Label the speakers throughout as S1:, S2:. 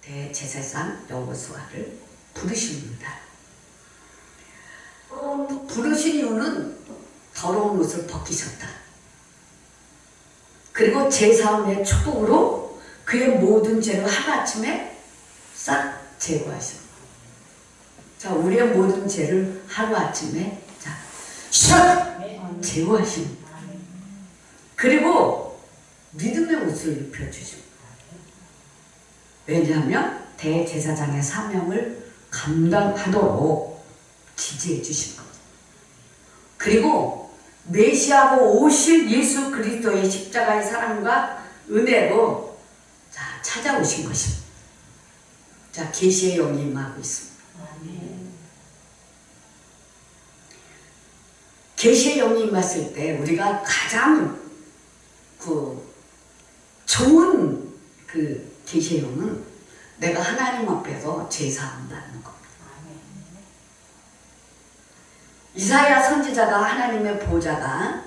S1: 대제사장 여호수아를 부르십니다. 부르신 이유는 더러운 옷을 벗기셨다. 그리고 제사함의 축복으로 그의 모든 죄를 하루아침에 싹 제거하셨다. 자, 우리의 모든 죄를 하루아침에 샥 제거하십니다. 그리고 믿음의 옷을 입혀주십니다. 왜냐하면 대제사장의 사명을 감당하도록 지지해 주신 겁니다. 그리고 메시아로 오실 예수 그리스도의 십자가의 사랑과 은혜로 찾아오신 것입니다. 자, 계시의 영이 임하고 있습니다. 계시의 영이 임했을 때 우리가 가장 좋은 계시의 영은 내가 하나님 앞에서 제사함 받는 겁니다. 이사야 선지자가 하나님의 보좌가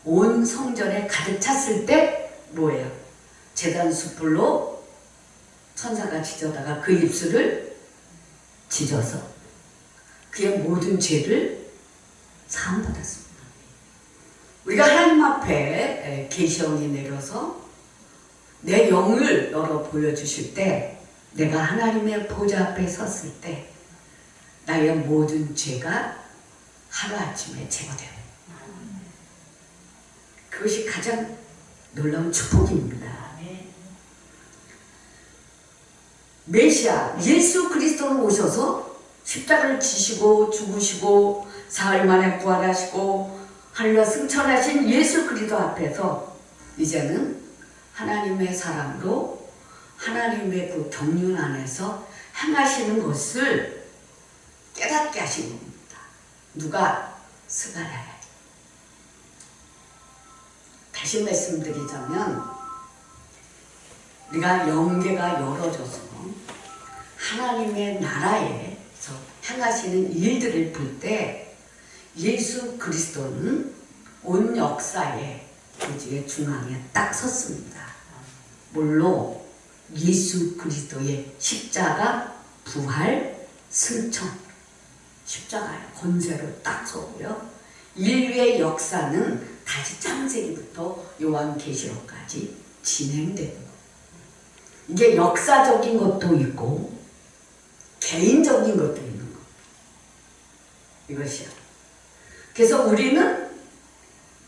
S1: 온 성전에 가득 찼을 때 뭐예요? 제단 숯불로 천사가 지져다가 그 입술을 지져서 그의 모든 죄를 사함받았습니다. 우리가 하나님 앞에 계시형이 내려서 내 영을 열어 보여주실 때 내가 하나님의 보좌 앞에 섰을 때 나의 모든 죄가 하루아침에 제거돼요. 그것이 가장 놀라운 축복입니다. 메시아 예수 그리스도는 오셔서 십자가를 지시고 죽으시고 사흘 만에 부활하시고 하늘로 승천하신 예수 그리스도 앞에서 이제는 하나님의 사랑으로 하나님의 그 경륜 안에서 행하시는 것을 깨닫게 하신 겁니다. 누가? 스가랴. 다시 말씀드리자면 우리가 영계가 열어져서 하나님의 나라에서 행하시는 일들을 볼 때 예수 그리스도는 온 역사의 교지의 중앙에 딱 섰습니다. 뭘로? 예수 그리스도의 십자가, 부활, 승천. 십자가의 권세로 딱 서고요. 인류의 역사는 다시 창세기부터 요한계시록까지 진행되는 거예요. 이게 역사적인 것도 있고 개인적인 것도 있는 거예요. 이것이요. 그래서 우리는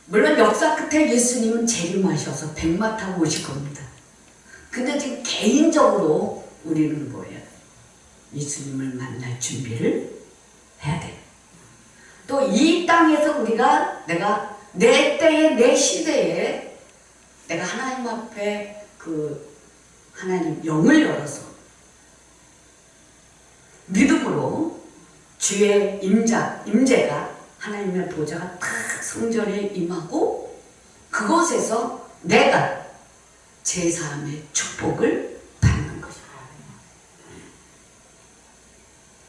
S1: 물론 역사 끝에 예수님은 재림하셔서 백마 타고 오실 겁니다. 근데 지금 개인적으로 우리는 뭐예요? 예수님을 만날 준비를 해야 돼요. 또 이 땅에서 우리가 내가 내 때에 내 시대에 내가 하나님 앞에 하나님 영을 열어서 믿음으로 주의 임재가 하나님의 보좌가 탁 성전에 임하고 그곳에서 내가 제사함의 축복을 받는 것입니다.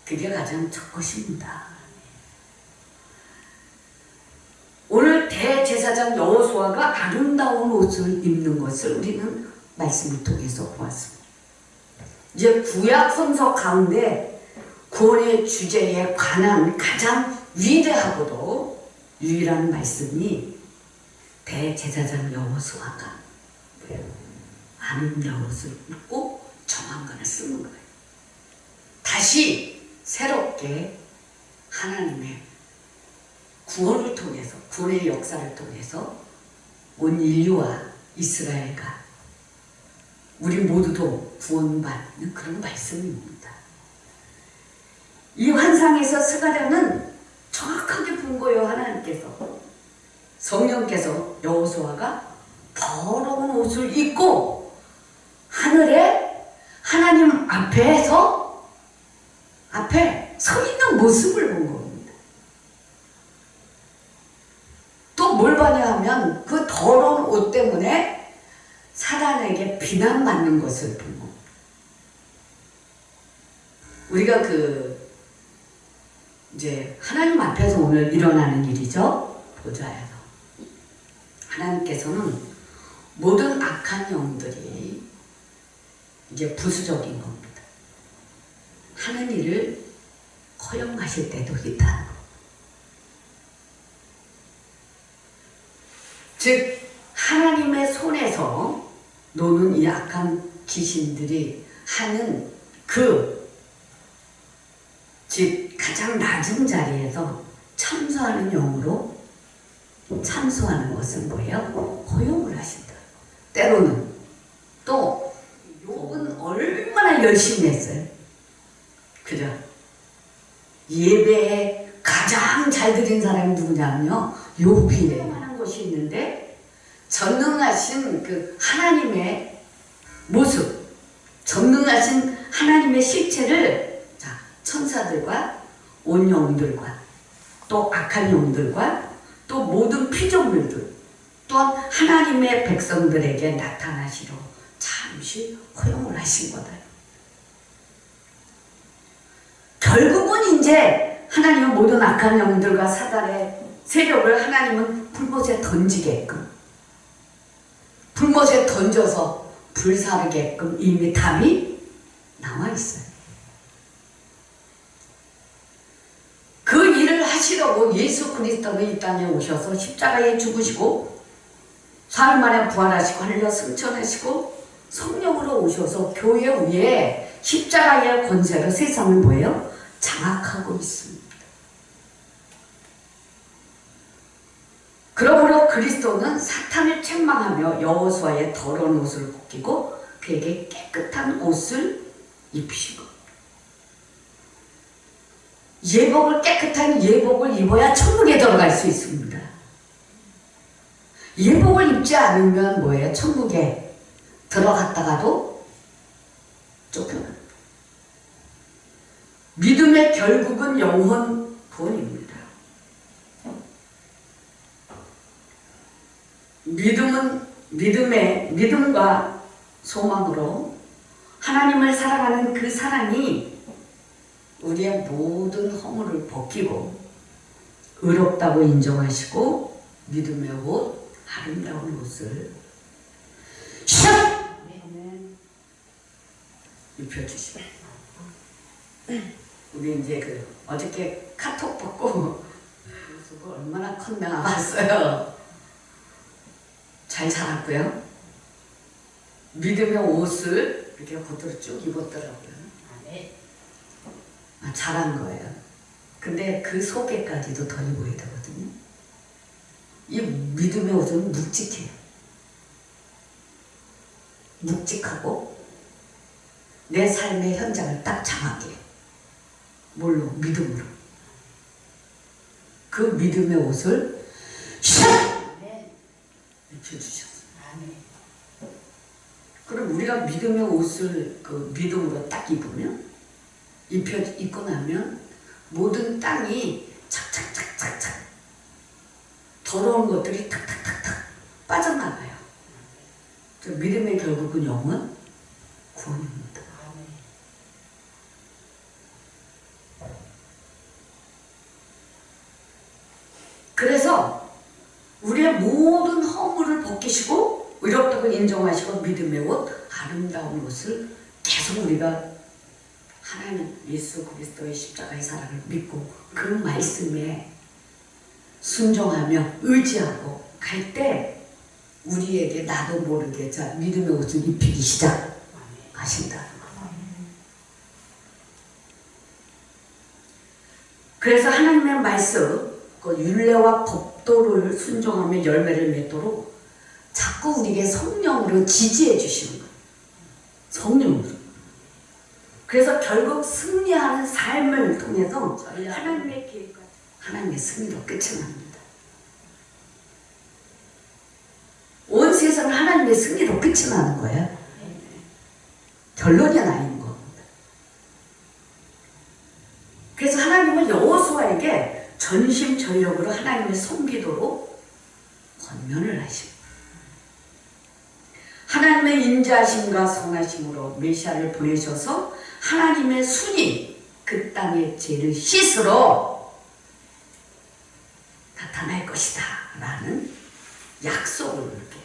S1: 그게 가장 첫 것입니다. 오늘 대제사장 여호수아가 아름다운 옷을 입는 것을 우리는 말씀을 통해서 보았습니다. 이제 구약 성서 가운데 구원의 주제에 관한 가장 위대하고도 유일한 말씀이 대제사장 여호수아가 아름다운 옷을 입고 정한관을 쓰는 거예요. 다시 새롭게 하나님의 구원을 통해서 구원의 역사를 통해서 온 인류와 이스라엘과 우리 모두도 구원받는 그런 말씀입니다. 이 환상에서 스가랴는 정확하게 본 거예요. 하나님께서 성령께서 여호수아가 더러운 옷을 입고 하늘에 하나님 앞에 서 있는 모습을 본 겁니다. 또 뭘 봤냐 하면 그 더러운 옷 때문에 사단에게 비난받는 것을 본 겁니다. 우리가 이제 하나님 앞에서 오늘 일어나는 일이죠. 보좌에서 하나님께서는 모든 악한 영들이 이제 부수적인 겁니다. 하는 일을 허용하실 때도 있다는 거. 즉 하나님의 손에서 노는 이 악한 귀신들이 하는 즉 가장 낮은 자리에서 참소하는 용으로 참소하는 것은 뭐예요? 허용을 하신다. 때로는 또 욥은 얼마나 열심히 했어요. 그죠? 예배에 가장 잘 드린 사람이 누구냐면요, 욥이에요. 하는 것이 있는데 전능하신 그 하나님의 모습, 전능하신 하나님의 실체를 천사들과 온 영들과 또 악한 영들과 또 모든 피조물들 또한 하나님의 백성들에게 나타나시러 잠시 허용을 하신 거다. 결국은 이제 하나님은 모든 악한 영들과 사단의 세력을 하나님은 불못에 던지게끔, 불못에 던져서 불사르게끔 이미 답이 나와 있어요. 그 일을 하시려고 예수 그리스도는 이 땅에 오셔서 십자가에 죽으시고 3일 만에 부활하시고 하늘로 승천하시고 성령으로 오셔서 교회 위에 십자가의 권세로 세상을 뭐예요? 장악하고 있습니다. 그러므로 그리스도는 사탄을 책망하며 여호수아의 더러운 옷을 벗기고 그에게 깨끗한 옷을 입히시고, 예복을, 깨끗한 예복을 입어야 천국에 들어갈 수 있습니다. 예복을 입지 않으면 뭐예요? 천국에 들어갔다가도 쫓겨납니다. 믿음의 결국은 영혼 구원입니다. 믿음과 소망으로 하나님을 사랑하는 그 사랑이 우리의 모든 허물을 벗기고 의롭다고 인정하시고 믿음의 옷, 아름다운 옷을 샥! 입혀주시고, 우리 이제 어저께 카톡 받고 모습을 얼마나 컸나 봤어요. 잘 자랐고요. 믿음의 옷을 이렇게 겉으로 쭉 입었더라고요. 잘한 거예요. 근데 그 속에까지도 더 입어야 되거든요. 이 믿음의 옷은 묵직해요. 묵직하고 내 삶의 현장을 딱 장악해요. 뭘로? 믿음으로. 그 믿음의 옷을 샥! 입혀주셨어요. 그럼 우리가 믿음의 옷을 믿음으로 딱 입으면, 입고 나면 모든 땅이 착착착착착 더러운 것들이 탁탁탁탁 빠져나가요. 믿음의 결국은 영은 구원입니다. 그래서 우리의 모든 허물을 벗기시고 의롭다고 인정하시고 믿음의 옷, 아름다운 옷을 계속 우리가 하나님 예수 그리스도의 십자가의 사랑을 믿고 그 말씀에 순종하며 의지하고 갈 때 우리에게 나도 모르게 믿음의 옷을 입히기 시작하신다. 그래서 하나님의 말씀, 율례와 법도를 순종하며 열매를 맺도록 자꾸 우리에게 성령으로 지지해 주시는 거예요. 성령으로. 그래서 결국 승리하는 삶을 통해서 하나님의 계획과 하나님의 승리로 끝이 납니다. 온 세상은 하나님의 승리로 끝이 나는 거예요. 결론이 나 있는 겁니다. 그래서 하나님은 여호수아에게 전심전력으로 하나님의 섬기도록 권면을 하십니다. 하나님의 인자하심과 선하심으로 메시아를 보내셔서 하나님의 순이 그 땅의 죄를 씻으러 나타날 것이다 라는 약속을 이렇게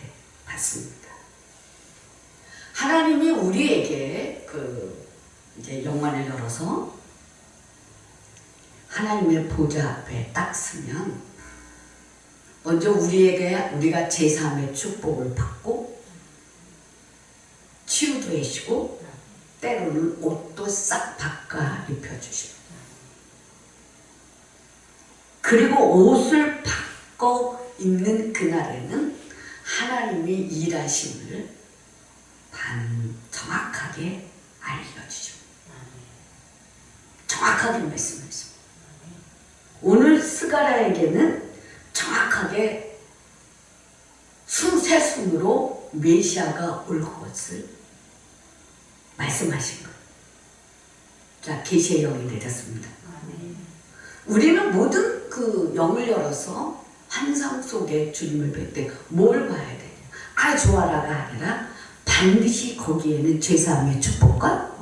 S1: 받습니다. 하나님이 우리에게 이제 영관을 열어서 하나님의 보좌 앞에 딱 서면 먼저 우리가 제3의 축복을 받고 치유도 해주시고 때로는 옷도 싹 바꿔 입혀주시고 그리고 옷을 바꿔 입는 그날에는 하나님이 일하심을 정확하게 알려주시고 정확하게 말씀하십니다. 오늘 스가랴에게는 정확하게 순세순으로 메시아가 올 것을 말씀하신 거예요. 자, 계시의 영이 내렸습니다. 우리는 모든 그 영을 열어서 환상 속에 주님을 뵐 때 뭘 봐야 돼요? 좋아라가 아니라 반드시 거기에는 제3의 축복과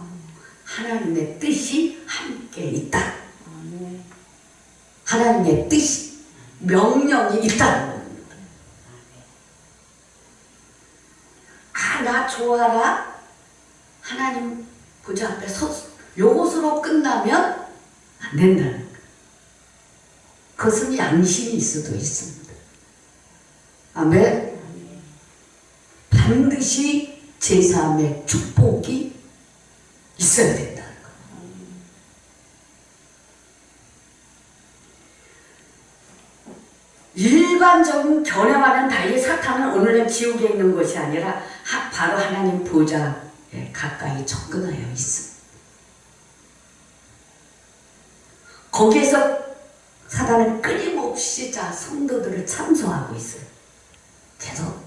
S1: 하나님의 뜻이 함께 있다. 하나님의 뜻이, 명령이 있다는 겁니다. 나 좋아라. 하나님 보좌 앞에 요것으로 끝나면 안 된다는 거예요. 그것은 양심일 수도 있습니다. 아멘. 반드시 제3의 축복이 있어야 된다는 거예요. 일반적인 겨냥하는 다이 사탄은 오늘날 지옥에 있는 것이 아니라 바로 하나님 보좌에 가까이 접근하여 있습니다. 거기에서 사단은 끊임없이 성도들을 참소하고 있어요. 계속.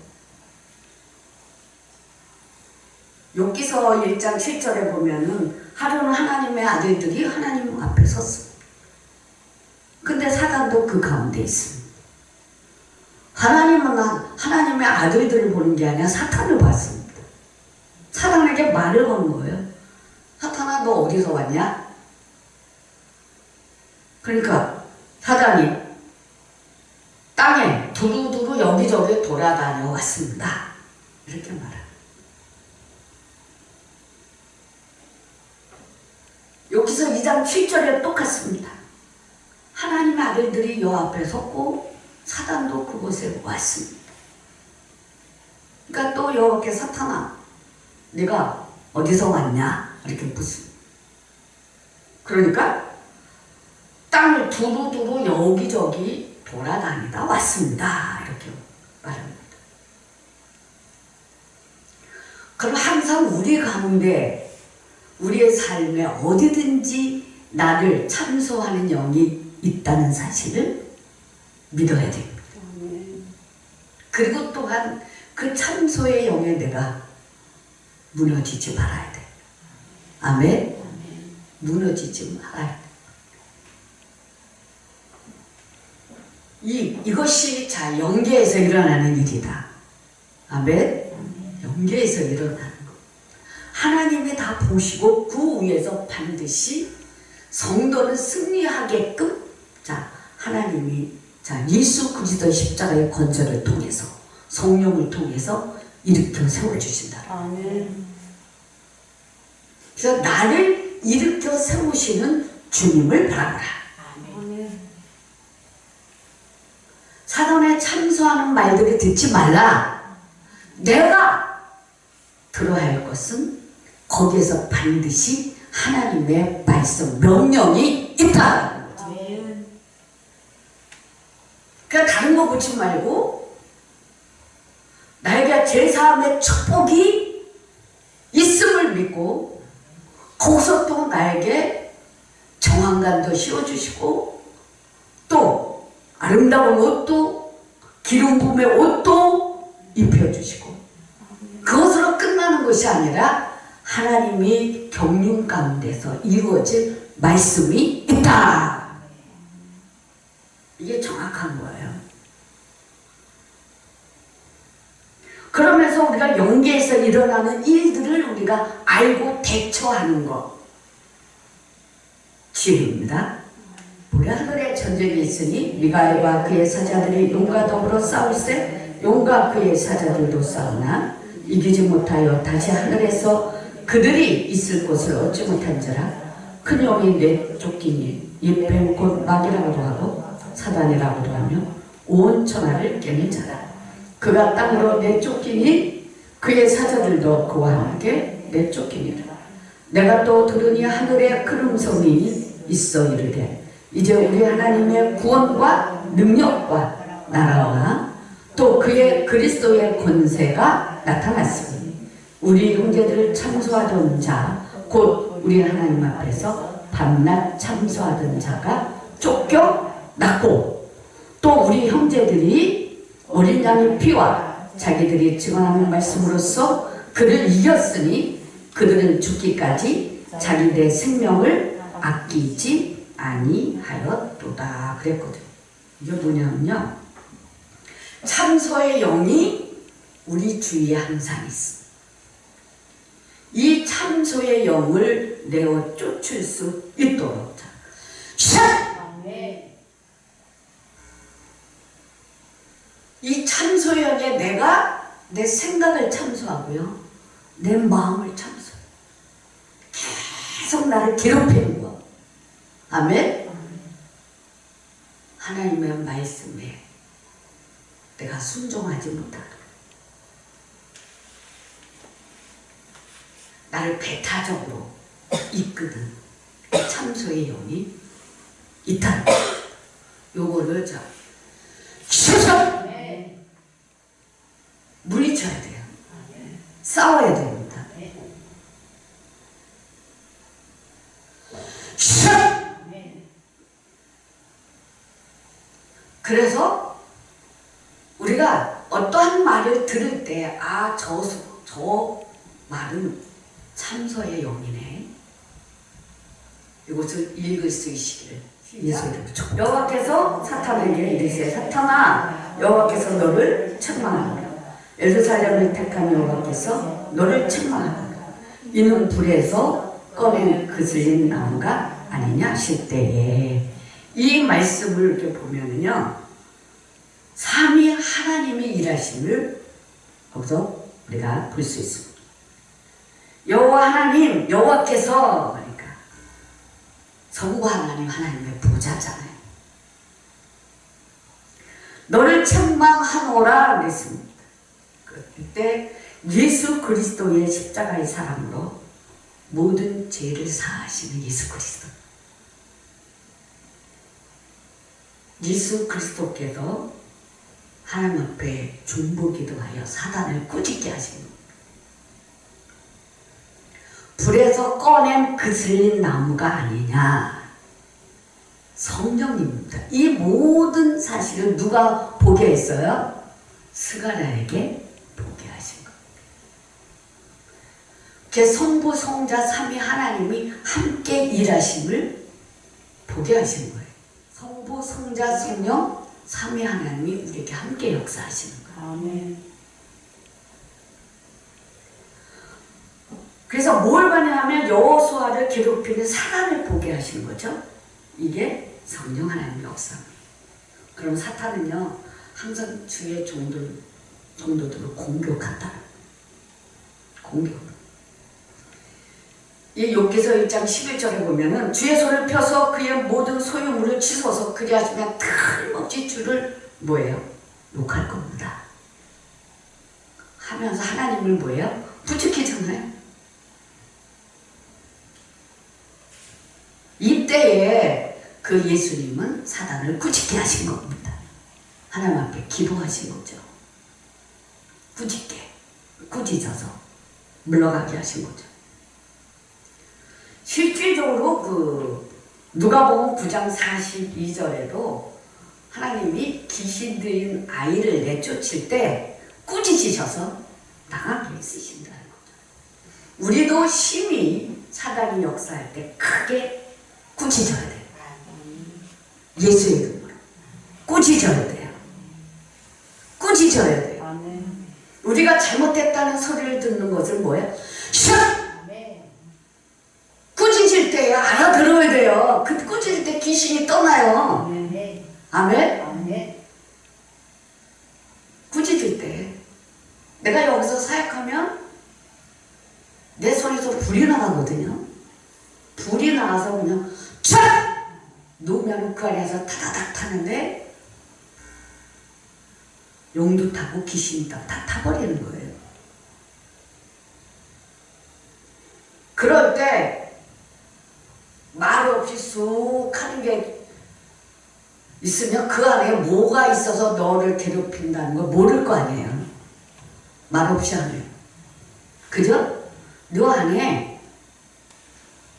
S1: 욥기서 1장 7절에 보면은 하루는 하나님의 아들들이 하나님 앞에 섰습니다. 근데 사단도 그 가운데 있습니다. 하나님은 하나님의 아들들을 보는 게 아니라 사탄을 봤습니다. 사단에게 말을 거는 거예요. 사탄아, 너 어디서 왔냐? 그러니까 사단이 땅에 두루두루 여기저기 돌아다녀 왔습니다. 이렇게 말합니다. 여기서 2장 7절에 똑같습니다. 하나님의 아들들이 여 앞에 섰고 사단도 그곳에 왔습니다. 그러니까 또 여호와께 사탄아, 네가 어디서 왔냐? 이렇게 묻습니다. 그러니까 땅을 두루두루 여기저기 돌아다니다 왔습니다. 이렇게 말합니다. 그럼 항상 우리 가운데 우리의 삶에 어디든지 나를 참소하는 영이 있다는 사실을 믿어야 됩니다. 그리고 또한 그 참소의 영에 내가 무너지지 말아야 돼. 아멘? 무너지지 말아야 돼. 이것이 영계에서 일어나는 일이다. 아멘? 영계에서 일어나는 것. 하나님이 다 보시고 그 위에서 반드시 성도는 승리하게끔 하나님이 예수 그리스도의 십자가의 권세를 통해서 성령을 통해서 일으켜 세워주신다. 아멘. 그래서 나를 일으켜 세우시는 주님을 바라보라. 아멘. 사단에 참소하는 말들을 듣지 말라. 내가 들어야 할 것은 거기에서 반드시 하나님의 말씀, 명령이 있다. 그러니까 다른 거 보지 말고 나에게 제3의 축복이 있음을 믿고 거기서 또 나에게 정황관도 씌워주시고 또 아름다운 옷도 기름 부음의 옷도 입혀주시고 그것으로 끝나는 것이 아니라 하나님이 경륜 가운데서 이루어질 말씀이 있다. 이게 정확한 거예요. 그러면서 우리가 영계에서 일어나는 일들을 우리가 알고 대처하는 것. 지혜입니다. 우리 하늘에 전쟁이 있으니 미가엘과 그의 사자들이 용과 더불어 싸울세 용과 그의 사자들도 싸우나 이기지 못하여 다시 하늘에서 그들이 있을 곳을 얻지 못한지라. 큰 영이 내쫓기니 이 뱀 곧 마귀라고도 하고 사단이라고도 하며 온 천하를 깨는 자라. 그가 땅으로 내쫓기니 그의 사자들도 그와 함께 내쫓기니라. 내가 또 들으니 하늘에 큰 음성이 있어 이르되 이제 우리 하나님의 구원과 능력과 나라와 또 그의 그리스도의 권세가 나타났으니 우리 형제들을 참소하던 자 곧 우리 하나님 앞에서 밤낮 참소하던 자가 쫓겨났고 또 우리 형제들이 어린 양의 피와 자기들이 증언하는 말씀으로써 그를 이겼으니 그들은 죽기까지 자기들의 생명을 아끼지 아니하였도다 그랬거든. 이게 뭐냐면요, 참소의 영이 우리 주위에 항상 있어. 이 참소의 영을 내어 쫓을 수 있도록. 이 참소의 영에 내가 내 생각을 참소하고요, 내 마음을 참소해. 계속 나를 괴롭히는 거. 아멘? 하나님의 말씀에 내가 순종하지 못하고 나를 배타적으로 이끄는 참소의 영이 있다는 거예요. 요거를 물리쳐야 돼요. 싸워야 됩니다. 그래서 우리가 어떠한 말을 들을 때 저 말은 참소의 영이네. 이것을 읽을 수 있시기를 예수님. 여호와께서 사탄에게 이르시되 사탄아 여호와께서 너를 책망하노라. 예루살렘을 택한 여호와께서 너를 책망하노라. 이는 불에서 꺼낸 그슬린 나무가 아니냐 하실 때에 이 말씀을 이렇게 보면은요, 삼위 하나님이 일하심을 거기서 우리가 볼 수 있습니다. 여호와 하나님, 여호와께서, 그러니까 성부 하나님, 하나님의 보좌잖아요. 너를 책망하노라 그랬습니다. 그때 예수 그리스도의 십자가의 사랑으로 모든 죄를 사하시는 예수 그리스도. 예수 그리스도께서 하나님 앞에 중보기도하여 사단을 꾸짖게 하신 겁니다. 불에서 꺼낸 그슬린 나무가 아니냐. 성령님입니다. 이 모든 사실을 누가 보게 했어요? 스가랴에게 보게 하신 겁니다. 성부, 성자, 삼위 하나님이 함께 일하심을 보게 하신 거예요. 성부, 성자, 성령, 삼위 하나님이 우리에게 함께 역사하시는 거예요. 아멘. 그래서 뭘 봤냐면 여호수아를 괴롭히는 사단을 보게 하신 거죠. 이게 성령 하나님의 역사입니다. 그럼 사탄은요, 항상 주의 종도들을 공격한다. 공격. 이 욥기서 1장 11절에 보면은 주의 손을 펴서 그의 모든 소유물을 치소서 그리하시면 틀림없이 주를 뭐예요? 욕할 겁니다. 하면서 하나님을 뭐예요? 부추기잖아요. 이때에 그 예수님은 사단을 꾸짖게 하신 겁니다. 하나님 앞에 기도하신 거죠. 꾸짖어서 물러가게 하신 거죠. 실질적으로 누가복음 9장 42절에도 하나님이 귀신 들린 아이를 내쫓을 때 꾸짖으셔서 나가게 쓰신다는 거죠. 우리도 심히 사단이 역사할 때 크게 꾸짖어야 돼요. 예수의 이름으로 꾸짖어야 돼요. 꾸짖어야 돼요. 우리가 잘못했다는 소리를 듣는 것은 뭐예요? 꾸짖을 때 알아들어야 돼요. 그 꾸짖을 때 귀신이 떠나요. 아멘? 꾸짖을 때 내가 여기서 사역하면 내 손에서 불이 나가거든요. 불이 나가서 그냥 촥! 놓으면 그 안에서 타다닥 타는데 용도 타고 귀신이 다 타버리는 거예요. 그럴 때 말 없이 쑥 하는 게 있으면 그 안에 뭐가 있어서 너를 괴롭힌다는 걸 모를 거 아니에요. 말 없이 하면. 그죠? 너 안에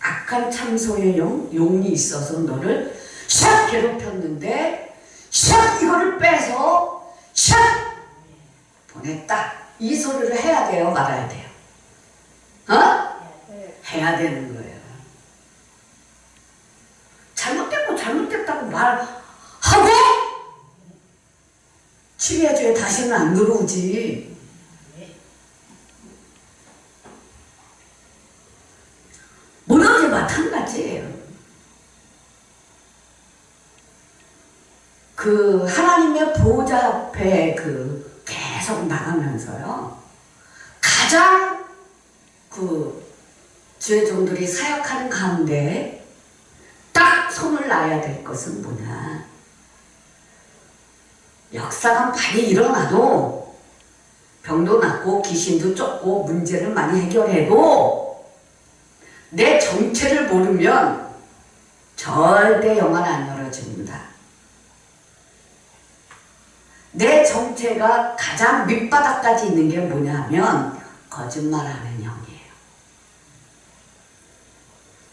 S1: 악한 참소의 용이 있어서 너를 샥 괴롭혔는데 샥 이거를 빼서 샥 보냈다. 이 소리를 해야 돼요? 말아야 돼요? 해야 되는 거예요. 잘못된 거 잘못됐다고 말하고 치료해줘야 다시는 안 들어오지. 무너져 마찬가지예요. 그 하나님의 보호자 앞에 계속 나가면서요. 가장 주의 종들이 사역하는 가운데 딱 손을 놔야 될 것은 뭐냐. 역사가 많이 일어나도 병도 낫고 귀신도 쫓고 문제를 많이 해결해도 내 정체를 모르면 절대 영은 안 열어줍니다. 내 정체가 가장 밑바닥까지 있는 게 뭐냐 하면 거짓말하는 영이에요.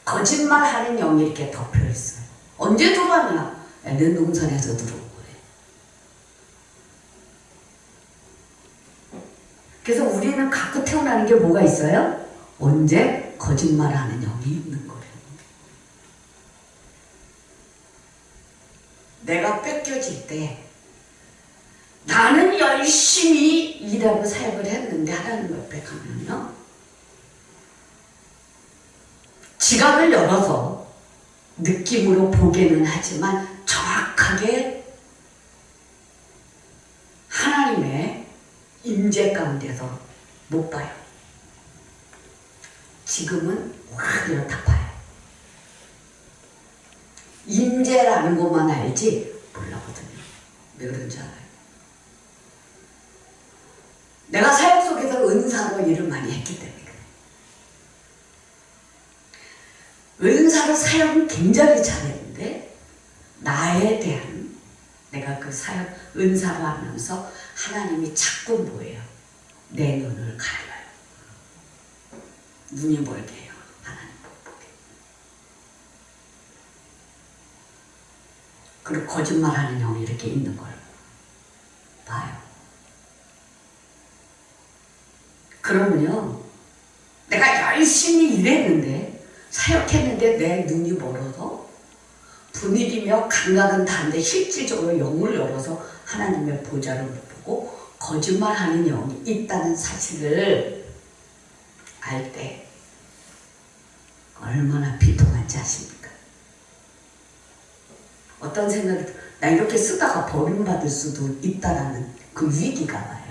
S1: 거짓말하는 영이 이렇게 덮여있어요. 언제 들어왔냐? 에덴 동산에서 들어온 거예요. 그래서 우리는 갖고 태어나는 게 뭐가 있어요? 언제 거짓말하는 영이 있는 거예요. 내가 뺏겨질 때 나는 열심히 일하고 사역을 했는데 하나님 옆에 가면요. 지각을 열어서 느낌으로 보게는 하지만 정확하게 하나님의 임재 가운데서 못 봐요. 지금은 확 이렇다 봐요. 임재라는 것만 알지 몰라거든요. 왜 그런지 알아요? 내가 사역 속에서 은사로 일을 많이 했기 때문에 은사로 사역은 굉장히 잘했는데 나에 대한 내가 그 사역 은사로 하면서 하나님이 자꾸 뭐예요? 내 눈을 가려요. 눈이 멀게 해요. 하나님 못 보게. 그리고 거짓말하는 영이 이렇게 있는 걸 봐요. 그러면요 내가 열심히 일했는데 사역했는데 내 눈이 멀어서 분위기며 감각은 다른데 실질적으로 영을 열어서 하나님의 보좌를 못 보고 거짓말하는 영이 있다는 사실을 알 때 얼마나 비통한지 아십니까? 어떤 생각이 나 이렇게 쓰다가 버림받을 수도 있다라는 그 위기가 와요.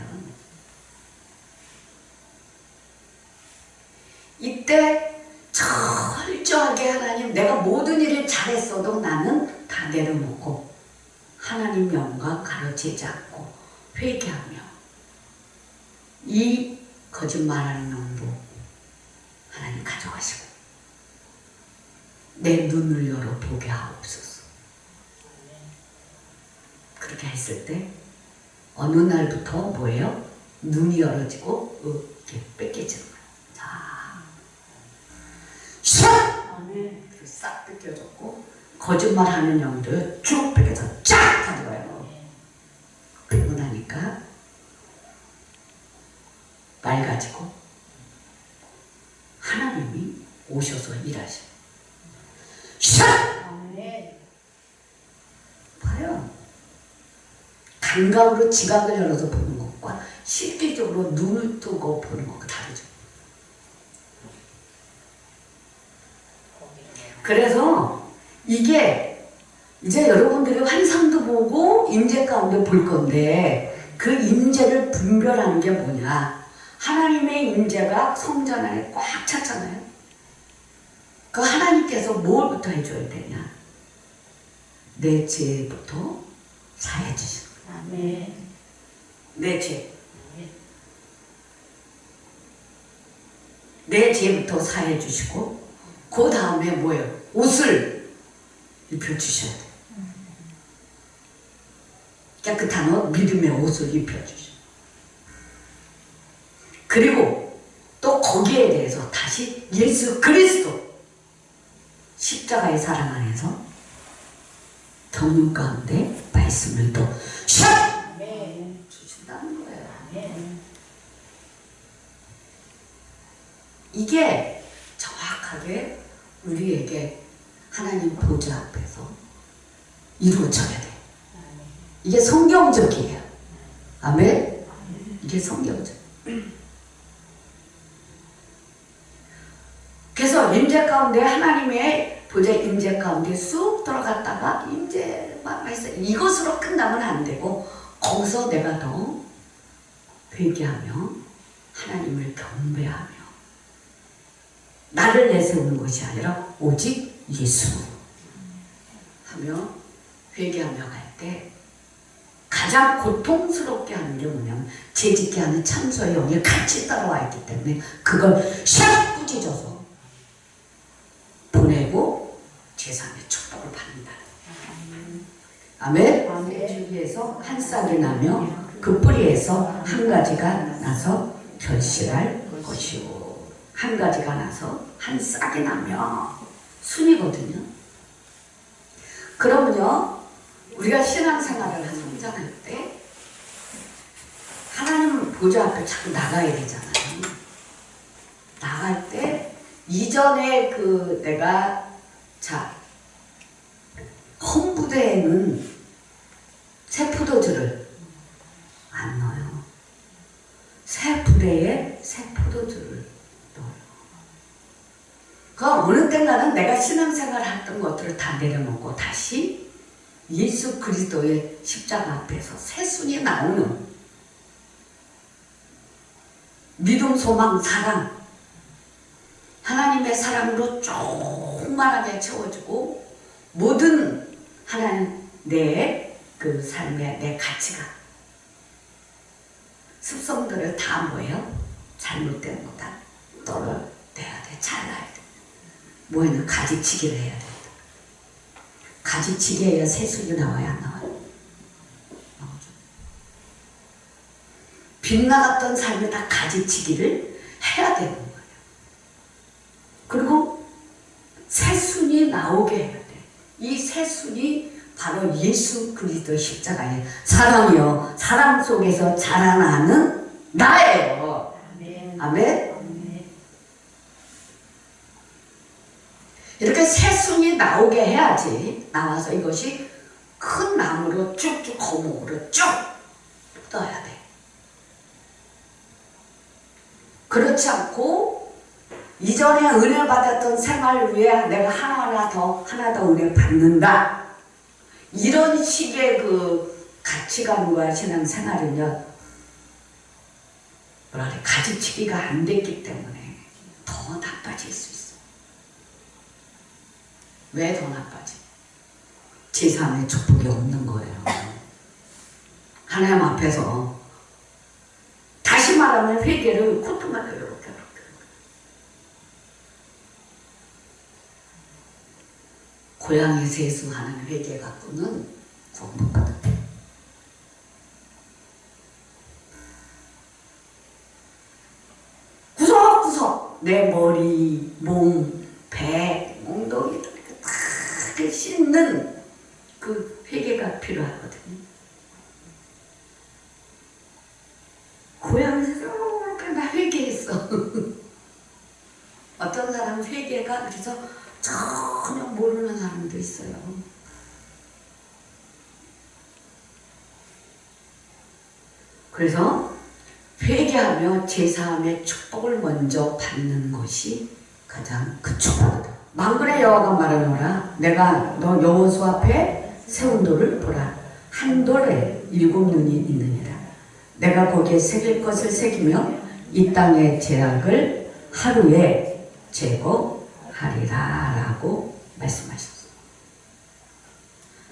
S1: 이때 철저하게 하나님 내가 모든 일을 잘했어도 나는 다 내려놓고 하나님 영광 가르치지 않고 회개하며 이 거짓말하는 영도 하나님 가져가시고 내 눈을 열어 보게 하옵소서. 그렇게 했을 때 어느 날부터 뭐예요? 눈이 열어지고 이렇게 뺏겨지는 거예요. 싹 뺏겨졌고 거짓말하는 영도 쭉 뺏겨서 쫙 가져가요. 그리고 나니까 맑아지고 하나님이 오셔서 일하셔요. 봐요. 감각으로 지각을 열어서 보는 것과 실질적으로 눈을 뜨고 보는 것과 다르죠. 그래서 이게 이제 여러분들이 환상도 보고 임재 가운데 볼 건데 그 임재를 분별하는 게 뭐냐? 하나님의 임재가 성전 안에 꽉 찼잖아요. 그 하나님께서 뭘부터 해줘야 되냐? 내 죄부터 사해 주시는 거예요.
S2: 아멘.
S1: 내 죄. 내 죄부터 사해 주시고 그 다음에 뭐예요? 옷을 입혀주셔야 돼요. 깨끗한 옷, 믿음의 옷을 입혀주셔요. 그리고 또 거기에 대해서 다시 예수 그리스도 십자가의 사랑 안에서 경륜 가운데 말씀을 또 샥! 주신다는 거예요. 이게 정확하게 우리에게 하나님 보좌 앞에서 이루어져야 돼요. 이게 성경적이에요. 아멘? 이게 성경적. 그래서 임재 가운데 하나님의 보좌 임재 가운데 쑥 들어갔다가 임재만 해서 이것으로 끝나면 안 되고 거기서 내가 더 회개하며 하나님을 경배하며 나를 내세우는 것이 아니라 오직 예수 하며 회개하며 갈 때 가장 고통스럽게 하는 게 뭐냐면 죄짓게 하는 참소의 영이 같이 따라와 있기 때문에 그걸 샥 꾸짖어서 보내고 제3의 축복을 받는다. 아멘? 그 주위에서 한 싹이 나며 그 뿌리에서 한 가지가 나서 결실할 것이오. 한 가지가 나서 한 싹이 나며 순이거든요. 그러면요 우리가 신앙생활을 하잖아요. 때 하나님 보좌 앞에 자꾸 나가야 되잖아요. 나갈 때 이전에 그 내가 자 헌부대에는 새 포도주를 안 넣어요. 새 부대에 새 포도주를 넣어요. 그 어느 때가는 내가 신앙생활 했던 것들을 다 내려놓고 다시 예수 그리스도의 십자가 앞에서 새순이 나오는 믿음, 소망, 사랑 하나님의 사랑으로 충만하게 채워주고 모든 하나님 내 그 삶의 내 가치가 습성들을 다 뭐예요? 잘못된 거다 떨어내야 돼. 잘라야 돼. 뭐에는 가지치기를 해야 된다. 가지치기 해야 새순이 나와야 안 나와요? 나오죠. 빗나갔던 삶에 다 가지치기를 해야 되는 거예요. 그리고 새순이 나오게 해야 돼. 이 새순이 바로 예수 그리스도 십자가의 사랑이요. 사랑 속에서 자라나는 나예요. 아멘. 아멘. 이렇게 새순이 나오게 해야지 나와서 이것이 큰 나무로 쭉쭉 거목으로 쭉 떠야 돼. 그렇지 않고 이전에 은혜 받았던 생활 위에 내가 하나 더 은혜 받는다. 이런 식의 그 가치관과 신앙생활은요, 뭐라 그래, 가지치기가 안 됐기 때문에 더 나빠질 수 있어. 왜 더 나빠지? 제3의 축복이 없는 거예요. 하나님 앞에서 다시 말하면 회개를 코트마다 이렇게 고양이 세수하는 회개 갖고는 공부거든. 구석구석 내 머리, 몸, 배, 엉덩이 이렇게 다 씻는 그 회개가 필요하거든요. 고양이 세수 이렇게 나 회개했어. 어떤 사람은 회개가 그래서 전혀 모르는 사람도 있어요. 그래서 회개하며 제사함의 축복을 먼저 받는 것이 가장 그 축복이다. 만군의 여호와가 말하노라 내가 너 여호수 앞에 세운 돌을 보라. 한 돌에 7 눈이 있느니라. 내가 거기에 새길 것을 새기며 이 땅의 죄악을 하루에 제거하리라 라고 말씀하셨어요.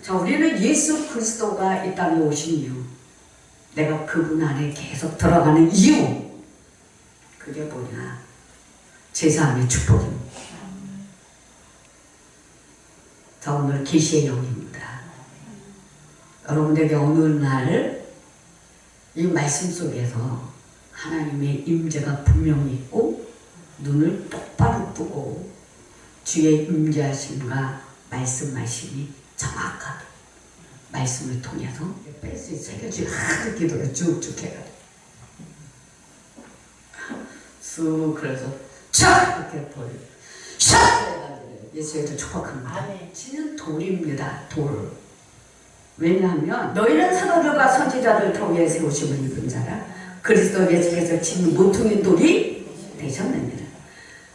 S1: 자, 우리는 예수 그리스도가 이 땅에 오신 이유, 내가 그분 안에 계속 들어가는 이유, 그게 뭐냐? 제사함의 축복입니다. 자, 오늘 계시의 영입니다. 여러분들에게 어느 날 이 말씀 속에서 하나님의 임재가 분명히 있고 눈을 똑바로 뜨고 주의 임재하심과 말씀하심이 정확하게 말씀을 통해서 뺄 수 있어요. 지금 하도 기도를 쭉쭉 해가지고 쑥 그래서 촥 이렇게 버려 샥 해가지고 예수에도 축복합니다. 지는 돌입니다. 돌. 왜냐하면 너희는 사도들과 선지자들 통해 세우심을 입은 자라 그리스도 예수께서 친 모퉁이 돌이 되셨느니라.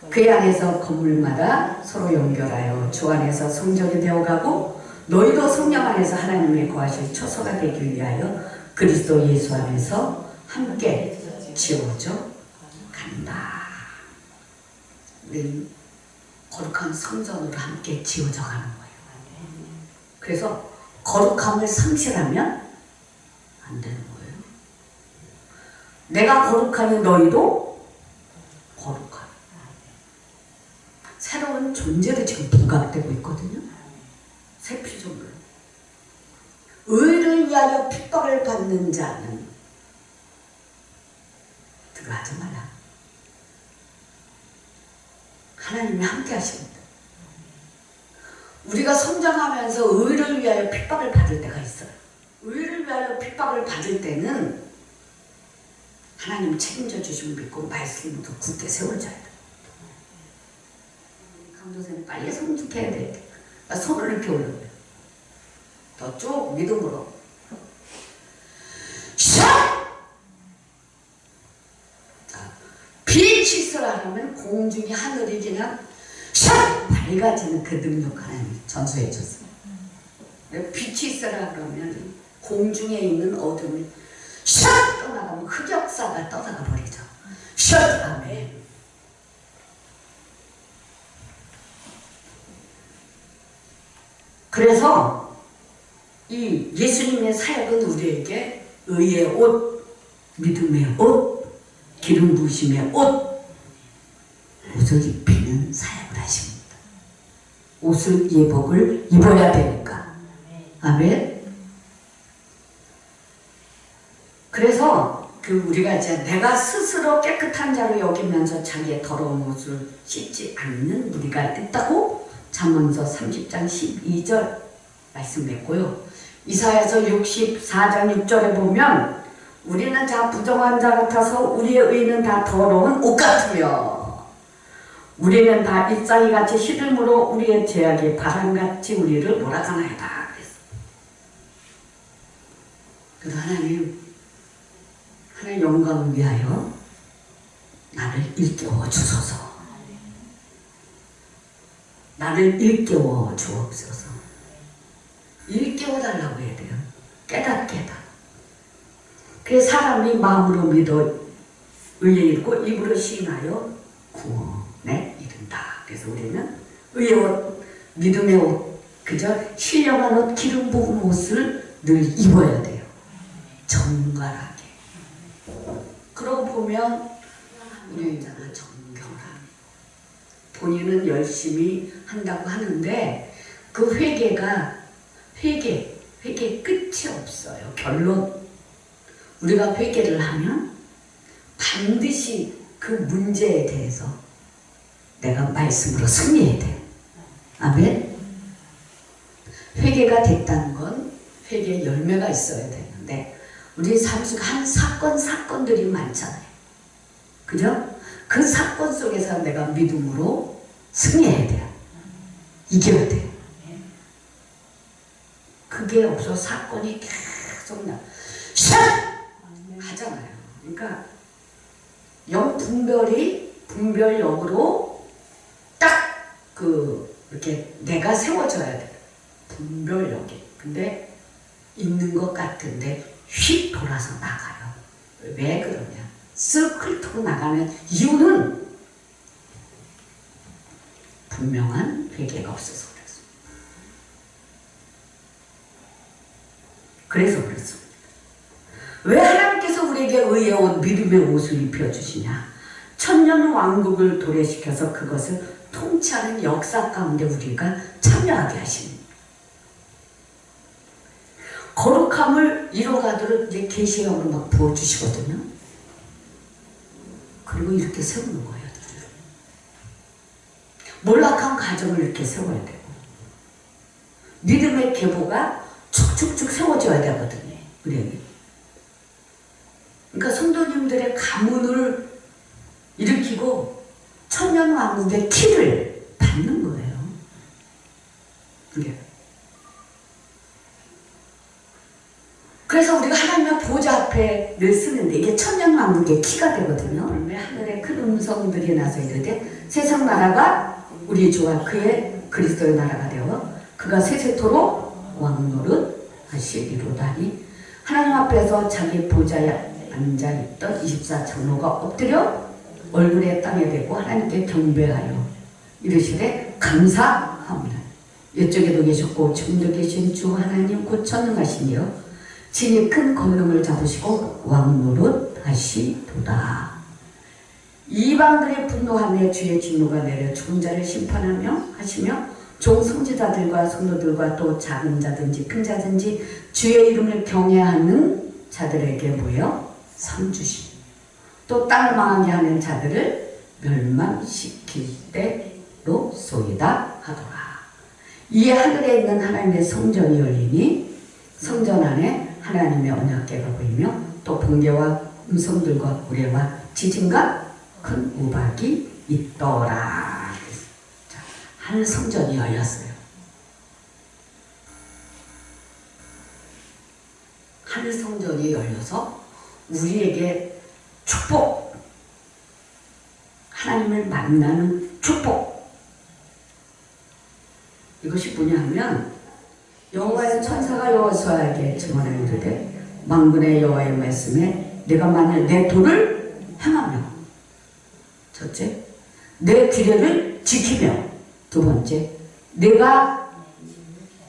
S1: 그 안에서 건물마다 서로 연결하여 주 안에서 성전이 되어가고 너희도 성령 안에서 하나님의 거하실 처소가 되기 위하여 그리스도 예수 안에서 함께 지어져 간다. 우리는 거룩한 성전으로 함께 지어져 가는 거예요. 그래서 거룩함을 상실하면 안 되는 거예요. 내가 거룩하니 너희도 거룩하라. 새로운 존재도 지금 부각되고 있거든요. 새 피조물. 의를 위하여 핍박을 받는 자는 들어가지 말라. 하나님이 함께 하십니다. 우리가 성장하면서 의를 위하여 핍박을 받을 때가 있어요. 의를 위하여 핍박을 받을 때는 하나님 책임져 주시면 믿고 말씀으로 굳게 세워줘야 돼요. 강도선생님 빨리 성숙해야 돼요. 손을 이렇게 올려요. 더 쭉 믿음으로. 샥! 빛이 있으라 하면 공중이 하늘이 그냥 샥! 밝아지는 그 능력 하나님이 전수해 줬어요. 빛이 있으라 그러면 공중에 있는 어둠이 샥! 떠나가면 흑역사가 떠나가 버리죠. 샥! 아멘. 그래서 이 예수님의 사역은 우리에게 의의 옷, 믿음의 옷, 기름 부으심의 옷을 입히는 사역을 하십니다. 옷을 예복을 입어야 되니까. 아멘. 그래서 우리가 이제 내가 스스로 깨끗한 자로 여기면서 자기의 더러운 옷을 씻지 않는 우리가 있다고 잠언서 30장 12절 말씀했고요. 이사야서 64장 6절에 보면 우리는 다 부정한 자 같아서 우리의 의는 다 더러운 옷 같으며 우리는 다 잎사귀같이 시들므로 우리의 죄악이 바람같이 우리를 몰아가나이다. 그래서 하나님 영광을 위하여 나를 일깨워 주소서. 나를 일깨워 주옵소서. 일깨워달라고 해야 돼요. 깨닫게. 그래서 사람이 마음으로 믿어 의에 있고 입으로 시인하여 구원에 이른다. 그래서 우리는 의의 옷, 믿음의 옷, 그저 신령한 옷, 기름 부은 옷을 늘 입어야 돼요. 정갈하게. 그러고 보면 은혜잖아. 정결함. 본인은 열심히 한다고 하는데 그 회개 끝이 없어요. 결론. 우리가 회개를 하면 반드시 그 문제에 대해서 내가 말씀으로 승리해야 돼요. 아멘. 회개가 됐다는 건 회개의 열매가 있어야 되는데 우리 삶 속에 한 사건들이 많잖아요. 그죠? 그 사건 속에서 내가 믿음으로 승리해야 돼요. 이겨야 돼요. 그게 없어 사건이 계속 하잖아요. 그러니까 분별력으로 딱 이렇게 내가 세워져야 돼요. 분별력이. 근데 있는 것 같은데 휙 돌아서 나가요. 왜 그러냐? 쓱 훑고 나가는 이유는 분명한 회개가 없어서 그렇습니다. 왜 하나님께서 우리에게 의의 옷, 믿음의 옷을 입혀주시냐? 천년 왕국을 도래시켜서 그것을 통치하는 역사 가운데 우리가 참여하게 하십니다. 거룩함을 이뤄가도록 이제 계시형으로 막 부어주시거든요. 그리고 이렇게 세우는 거예요. 몰락한 가정을 이렇게 세워야 되고 믿음의 계보가 축축축 세워져야 되거든요. 우리에게. 그러니까 성도님들의 가문을 일으키고 천년 왕국의 키를 받는 거예요. 그게. 그래서 우리가 하나님의 보좌 앞에 늘 쓰는데 이게 천년 왕국의 키가 되거든요. 하늘에 큰 음성들이 나서 이르되 세상 나라가 우리 주와 그의 그리스도의 나라가 되어 그가 세세토록 왕노릇 하시리로다니. 하나님 앞에서 자기 보좌에 앉아있던 24장로가 엎드려 얼굴에 땅에 대고 하나님께 경배하여 이르시되 감사합니다. 이쪽에도 계셨고 지금도 계신 주 하나님 곧 전능하시니여 진이 큰 권능을 잡으시고 왕노릇 하시도다. 이방들의 분노함에 주의 진노가 내려 죽은 자를 심판하며 하시며 종 성지자들과 성도들과 또 작은 자든지 큰 자든지 주의 이름을 경외하는 자들에게 모여 상 주시니 또 땅을 망하게 하는 자들을 멸망시킬 때로소이다 하더라. 이에 하늘에 있는 하나님의 성전이 열리니 성전 안에 하나님의 언약궤가 보이며 또 번개와 음성들과 우레와 지진과 큰 우박이 있더라. 하늘 성전이 열렸어요. 하늘 성전이 열려서 우리에게 축복, 하나님을 만나는 축복. 이것이 뭐냐 하면 여호와의 천사가 여호수아에게 증언하여 이르되 만군의 여호와의 말씀에 내가 만일 내 도를 행하며 첫째, 내 규례를 지키며 두 번째, 내가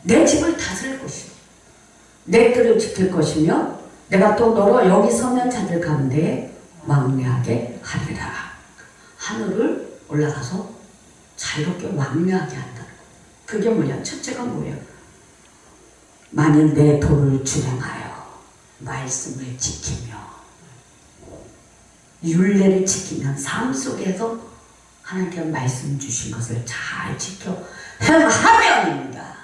S1: 내 집을 다스릴 것이며 내 뜰을 지킬 것이며 내가 또 너로 여기 서는 자들 가운데 왕래하게 하리라. 하늘을 올라가서 자유롭게 왕래하게 한다는 거. 그게 뭐냐? 첫째가 뭐예요? 만일 내 도를 준행하여 말씀을 지키며 율례를 지키면 삶 속에서 하나님께 말씀 주신 것을 잘 지켜 행하면입니다.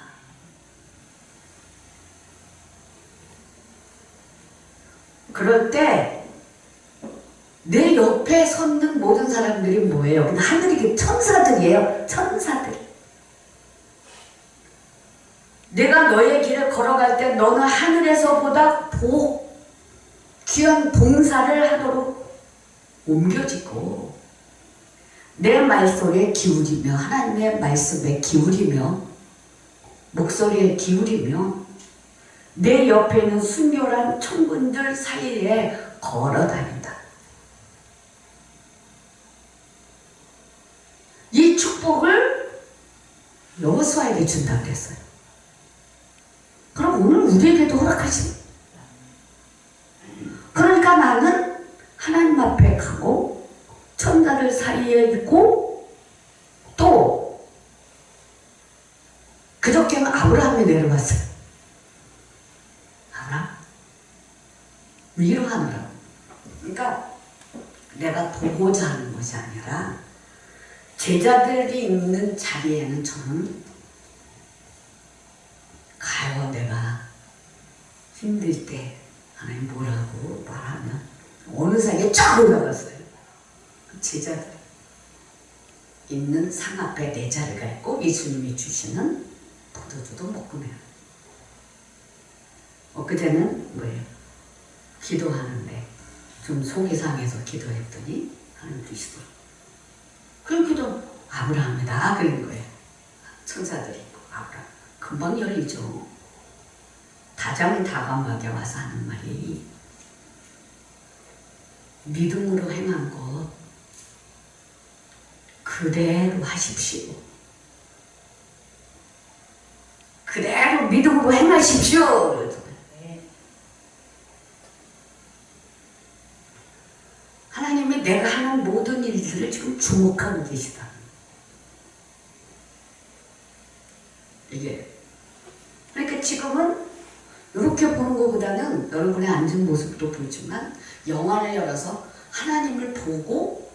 S1: 그럴 때 내 옆에 섰는 모든 사람들이 뭐예요? 하늘이 천사들이에요. 천사들. 내가 너의 길을 걸어갈 때 너는 하늘에서보다 귀한 봉사를 하도록 옮겨지고 내 말소리에 기울이며 하나님의 말씀에 기울이며 목소리에 기울이며 내 옆에 있는 순결한 천군들 사이에 걸어다닌다. 이 축복을 여호수아에게 준다 그랬어요. 그럼 오늘 우리에게도 허락하십니다. 그러니까 나는 하나님 앞에 가고 천사들 사이에 있고 또 그저께는 아브라함이 내려왔어요. 아브라함 위로하느라고. 그러니까 내가 보고자 하는 것이 아니라 제자들이 있는 자리에는 저는 가요. 내가 힘들 때 하나님 뭐라고 말하면 어느 사이에 쫙 올라갔어요. 제자들 있는 상 앞에 내 자리가 있고 예수님이 주시는 포도주도 먹고 내요. 엊그제는 뭐예요? 기도하는데 좀 속이 상해서 기도했더니 하나님 주시더라고요. 그럼 기도 아브라함이다 그런 거예요. 천사들이 있고 아브라함 금방 열리죠. 다정다감하게 와서 하는 말이 믿음으로 행한 것 그대로 하십시오. 그대로 믿음으로 행하십시오. 하나님이 내가 하는 모든 일들을 지금 주목하고 계시다. 이게 그러니까 지금은 이렇게 보는 것보다는 여러분의 앉은 모습도 보지만 영안을 열어서 하나님을 보고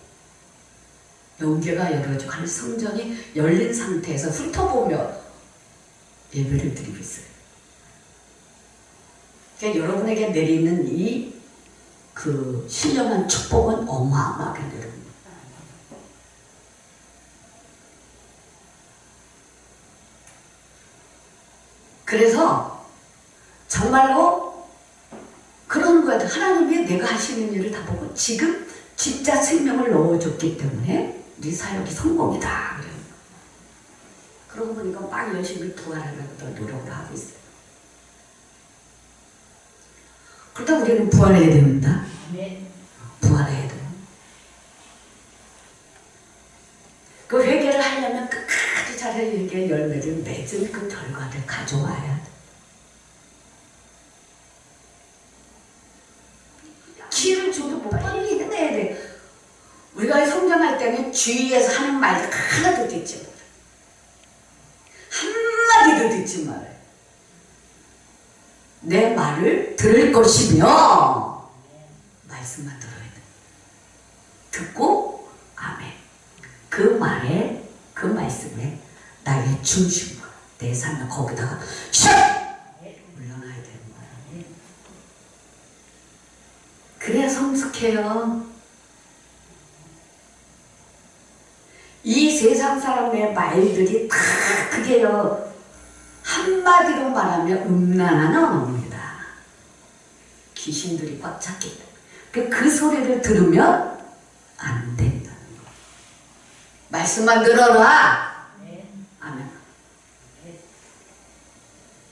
S1: 연계가 열어지고 하는 성전이 열린 상태에서 훑어보며 예배를 드리고 있어요. 그러니까 여러분에게 내리는 이 그 신령한 축복은 어마어마하게 내립니다. 그래서 정말로 그런 거예요. 하나님이 내가 하시는 일을 다 보고 지금 진짜 생명을 넣어줬기 때문에 우리 사역이 성공이다. 그러고 보니까 막 열심히 부활하려고 노력을 하고 있어요. 그러다 우리는 부활해야 됩니다. 부활해야 돼요. 그 회개를 하려면 끝까지 잘해야 회개의 열매를 맺은 그 결과를 가져와야 돼. 기회를 줘도 못 빨리 해내야 돼. 우리가 성장할 때는 주위에서 하는 말이 하나도 듣지 못해. 한마디도 듣지 말아요. 내 말을 들을 것이며 말씀만 들어야 돼. 듣고 아멘. 그 말에 그 말씀에 나의 중심과 내 삶을 거기다가 샥 올려놔야 되는 거야. 그래야 성숙해요. 이 세상 사람의 말들이 다 그게요. 한마디로 말하면 음란한 언어입니다. 귀신들이 꽉 찼기 때문에. 그 소리를 들으면 안 된다는 거. 말씀만 들어라. 아멘.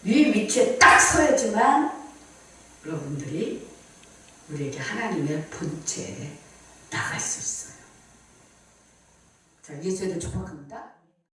S1: 이 위치에 딱 서야지만 여러분들이 우리에게 하나님의 본체에 나갈 수 있어요. 자, 예수를 축복합니다.